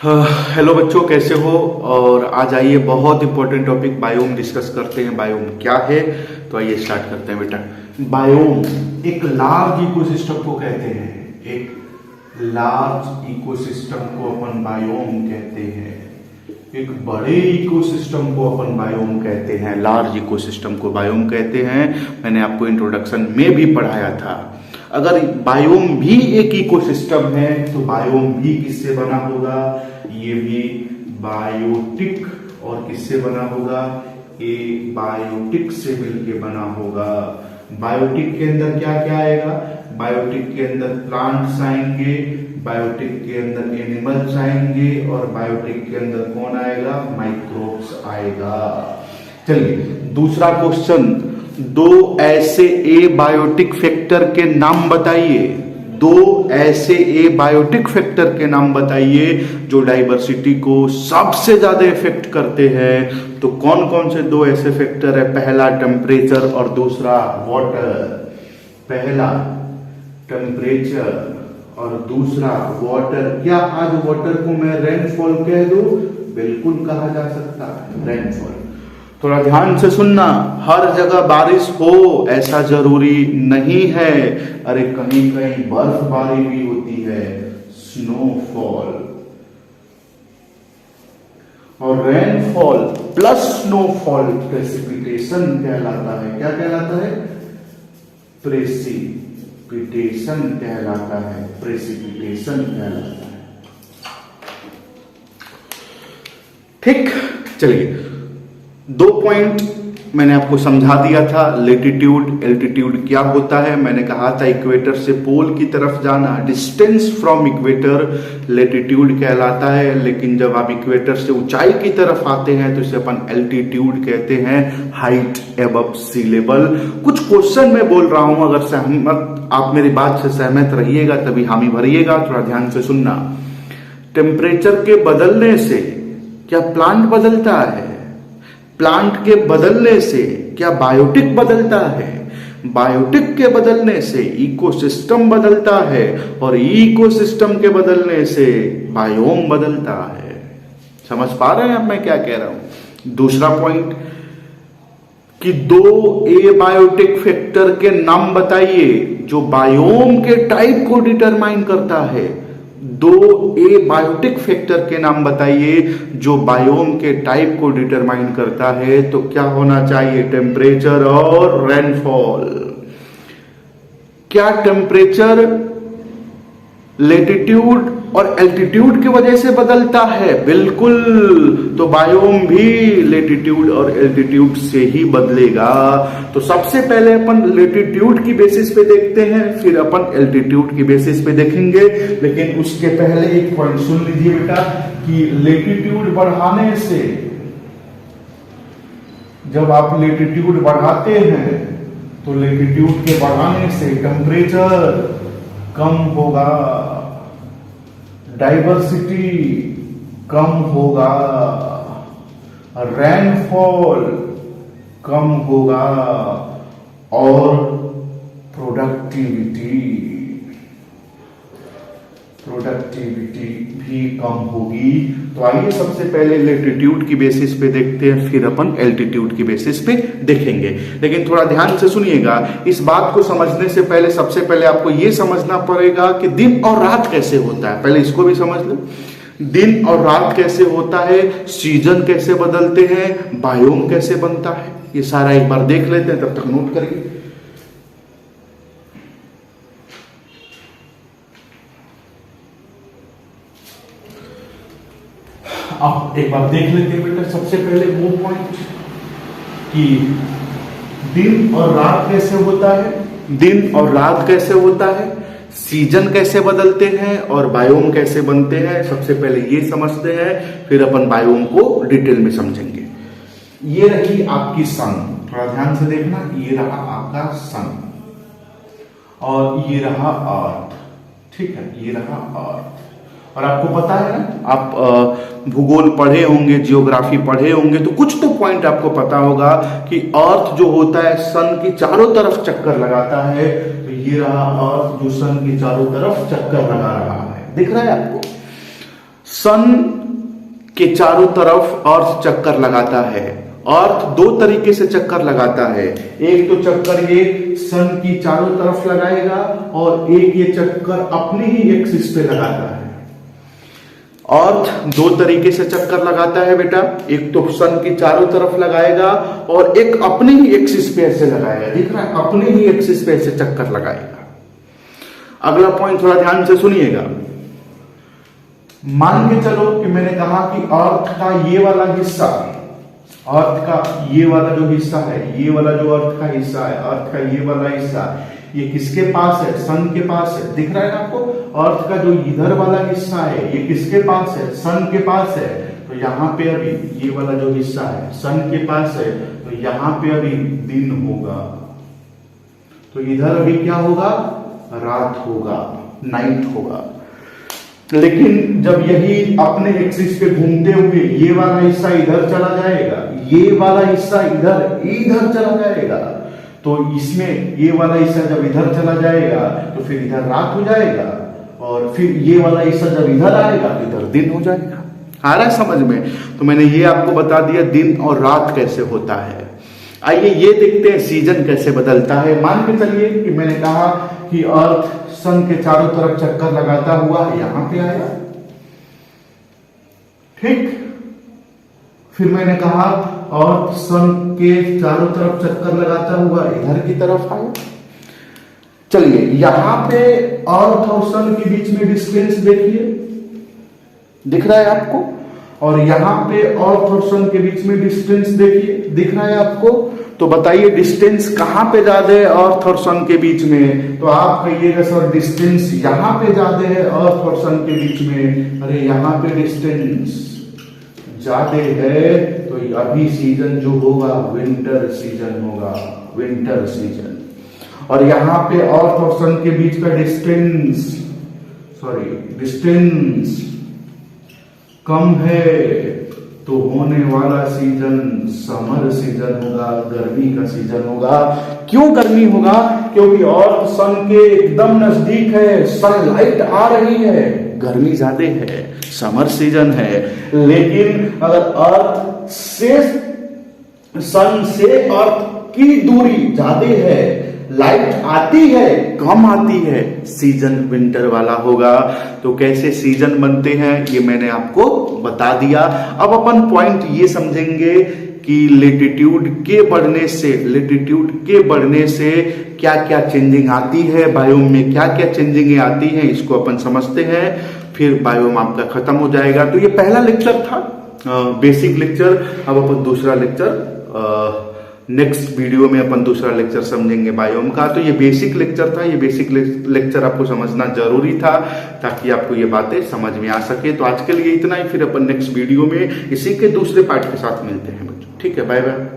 Hello बच्चों, कैसे हो। और आज आइए बहुत इंपॉर्टेंट टॉपिक बायोम डिस्कस करते हैं। बायोम क्या है, तो आइए स्टार्ट करते हैं बेटा। बायोम एक लार्ज इकोसिस्टम को कहते हैं। एक लार्ज इकोसिस्टम को अपन बायोम कहते हैं। एक बड़े इकोसिस्टम को अपन बायोम कहते हैं। लार्ज इकोसिस्टम को बायोम कहते हैं। मैंने आपको इंट्रोडक्शन में भी पढ़ाया था। अगर बायोम भी एक इकोसिस्टम है तो बायोम भी किससे बना होगा, ये भी बायोटिक। और किससे बना होगा, ये बायोटिक से मिलके बना होगा। बायोटिक के अंदर क्या क्या आएगा, बायोटिक के अंदर प्लांट्स आएंगे, बायोटिक के अंदर एनिमल्स आएंगे, और बायोटिक के अंदर कौन आएगा, माइक्रोब्स आएगा। चलिए दूसरा क्वेश्चन, दो ऐसे ए बायोटिक फैक्टर के नाम बताइए। दो ऐसे ए बायोटिक फैक्टर के नाम बताइए जो डाइवर्सिटी को सबसे ज्यादा इफेक्ट करते हैं। तो कौन कौन से दो ऐसे फैक्टर है, पहला टेम्परेचर और दूसरा वाटर। पहला टेम्परेचर और दूसरा वाटर। क्या आज वाटर को मैं रेनफॉल कह दूं, बिल्कुल कहा जा सकता है रेनफॉल। थोड़ा ध्यान से सुनना, हर जगह बारिश हो ऐसा जरूरी नहीं है। अरे कहीं कहीं बर्फबारी भी होती है, स्नोफॉल। और रेनफॉल प्लस स्नोफॉल प्रेसिपिटेशन कहलाता है। क्या कहलाता है, प्रेसिपिटेशन कहलाता है। प्रेसिपिटेशन कहलाता है। ठीक, चलिए दो पॉइंट मैंने आपको समझा दिया था। लेटीट्यूड एल्टीट्यूड क्या होता है, मैंने कहा था इक्वेटर से पोल की तरफ जाना, डिस्टेंस फ्रॉम इक्वेटर लेटीट्यूड कहलाता है। लेकिन जब आप इक्वेटर से ऊंचाई की तरफ आते हैं तो इसे अपन एल्टीट्यूड कहते हैं, हाइट एबव सी लेवल। कुछ क्वेश्चन मैं बोल रहा हूं, अगर सहमत आप मेरी बात से सहमत रहिएगा तभी हामी भरिएगा। थोड़ा ध्यान से सुनना। टेम्परेचर के बदलने से क्या प्लांट बदलता है, प्लांट के बदलने से क्या बायोटिक बदलता है, बायोटिक के बदलने से इकोसिस्टम बदलता है, और इकोसिस्टम के बदलने से बायोम बदलता है। समझ पा रहे हैं अब मैं क्या कह रहा हूं। दूसरा पॉइंट कि दो ए बायोटिक फैक्टर के नाम बताइए जो बायोम के टाइप को डिटरमाइन करता है। दो ए बायोटिक फैक्टर के नाम बताइए जो बायोम के टाइप को डिटरमाइन करता है। तो क्या होना चाहिए, टेम्परेचर और रेनफॉल। क्या टेम्परेचर लेटीट्यूड और एल्टीट्यूड की वजह से बदलता है, बिल्कुल। तो बायोम भी लेटीट्यूड और एल्टीट्यूड से ही बदलेगा। तो सबसे पहले अपन लेटीट्यूड की बेसिस पे देखते हैं, फिर अपन एल्टीट्यूड की बेसिस पे देखेंगे। लेकिन उसके पहले एक पॉइंट सुन लीजिए बेटा कि लेटीट्यूड बढ़ाने से, जब आप लेटीट्यूड बढ़ाते हैं तो लेटीट्यूड के बढ़ाने से टेम्परेचर कम होगा, डाइवर्सिटी कम होगा, रेनफॉल कम होगा, और प्रोडक्टिविटी भी कम होगी। तो आइए सबसे पहले लेटीट्यूड की बेसिस पे देखते हैं, फिर अपन एल्टीट्यूड की बेसिस पे देखेंगे। लेकिन थोड़ा ध्यान से सुनिएगा, इस बात को समझने से पहले सबसे पहले आपको यह समझना पड़ेगा कि दिन और रात कैसे होता है। पहले इसको भी समझ लो, दिन और रात कैसे होता है, सीजन कैसे बदलते हैं, बायोम कैसे बनता है, ये सारा एक बार देख लेते हैं, तब तक नोट करिए। अब एक बार देख लेते हैं बेटा, सबसे पहले वो पॉइंट कि दिन और रात कैसे होता है, दिन और रात कैसे होता है, सीजन कैसे बदलते हैं, और बायोम कैसे बनते हैं। सबसे पहले ये समझते हैं, फिर अपन बायोम को डिटेल में समझेंगे। ये रही आपकी सन, थोड़ा ध्यान से देखना, ये रहा आपका सन और ये रहा अर्थ। ठीक है, ये रहा अर्थ। और आपको पता है ना, आप भूगोल पढ़े होंगे, जियोग्राफी पढ़े होंगे, तो कुछ तो पॉइंट आपको पता होगा कि अर्थ जो होता है सन की चारों तरफ चक्कर लगाता है। तो ये रहा अर्थ जो सन की चारों तरफ चक्कर लगा रहा है, दिख रहा है आपको। सन के चारों तरफ अर्थ चक्कर लगाता है। अर्थ दो तरीके से चक्कर लगाता है, एक तो चक्कर ये सन की चारों तरफ लगाएगा और एक ये चक्कर अपनी ही एक्सिस पे लगाता है। अर्थ दो तरीके से चक्कर लगाता है बेटा, एक तो सन की चारों तरफ लगाएगा और एक अपनी ही एक्सिस पे ऐसे लगाएगा। दिख रहा है, अपनी ही एक्सिस पे ऐसे चक्कर लगाएगा। अगला पॉइंट थोड़ा ध्यान से सुनिएगा। मान के चलो कि मैंने कहा कि अर्थ का ये वाला हिस्सा, अर्थ का ये वाला जो हिस्सा है, ये वाला जो अर्थ का हिस्सा है, अर्थ का ये वाला हिस्सा, ये किसके पास है? सन के पास है। दिख रहा है ना आपको? अर्थ का जो इधर वाला हिस्सा है ये किसके पास है? सन के पास है। तो यहाँ पे अभी ये वाला जो हिस्सा है सन के पास है, तो यहाँ पे अभी दिन होगा, तो इधर अभी क्या होगा? रात होगा, नाइट होगा। लेकिन जब यही अपने एक्सिस पे घूमते हुए ये वाला हिस्सा इधर चला जाएगा, ये वाला हिस्सा इधर चला जाएगा, तो इसमें ये वाला हिस्सा जब इधर चला जाएगा तो फिर इधर रात हो जाएगा, और फिर ये वाला हिस्सा जब इधर आएगा तो इधर दिन हो जाएगा। आ रहा है समझ में? तो मैंने ये आपको बता दिया दिन और रात कैसे होता है। आइए ये देखते हैं सीजन कैसे बदलता है। मान के चलिए कि मैंने कहा कि अर्थ सन के चारों तरफ चक्कर लगाता हुआ यहां पे आया, ठीक। फिर मैंने कहा अर्थ सन के चारों तरफ चक्कर लगाता हुआ इधर की तरफ आया। चलिए यहां पे अर्थ और सन के बीच में डिस्टेंस देखिए, दिख रहा है आपको? और यहां पे अर्थ और सन के बीच में डिस्टेंस देखिए, दिख रहा है आपको? तो बताइए डिस्टेंस कहां पे ज्यादा है अर्थ और सन के बीच में? तो आप कहिएगा सर डिस्टेंस यहां पे ज्यादा है अर्थ और सन के बीच में। अरे यहां पे डिस्टेंस ज्यादा है तो अभी सीजन जो होगा विंटर सीजन होगा, विंटर सीजन। और यहां पे अर्थ और सन के बीच का डिस्टेंस कम है तो होने वाला सीजन समर सीजन होगा, गर्मी का सीजन होगा। क्यों गर्मी होगा? क्योंकि अर्थ सन के एकदम नजदीक है, सनलाइट आ रही है, गर्मी ज्यादा है, समर सीजन है। लेकिन अगर अर्थ से सन से अर्थ की दूरी ज्यादा है, लाइट आती है कम आती है, सीजन विंटर वाला होगा। तो कैसे सीजन बनते हैं ये मैंने आपको बता दिया। अब अपन पॉइंट ये समझेंगे कि लेटीट्यूड के बढ़ने से क्या क्या चेंजिंग आती है, बायोम में क्या क्या चेंजिंग आती हैं, इसको अपन समझते हैं, फिर बायोम आपका खत्म हो जाएगा। तो ये पहला लेक्चर था, बेसिक लेक्चर। अब अपन दूसरा लेक्चर नेक्स्ट वीडियो में अपन दूसरा लेक्चर समझेंगे बायोम का। तो ये बेसिक लेक्चर था, ये बेसिक लेक्चर आपको समझना जरूरी था ताकि आपको ये बातें समझ में आ सके। तो आज के लिए इतना ही, फिर अपन नेक्स्ट वीडियो में इसी के दूसरे पार्ट के साथ मिलते हैं बच्चों। ठीक है, बाय बाय।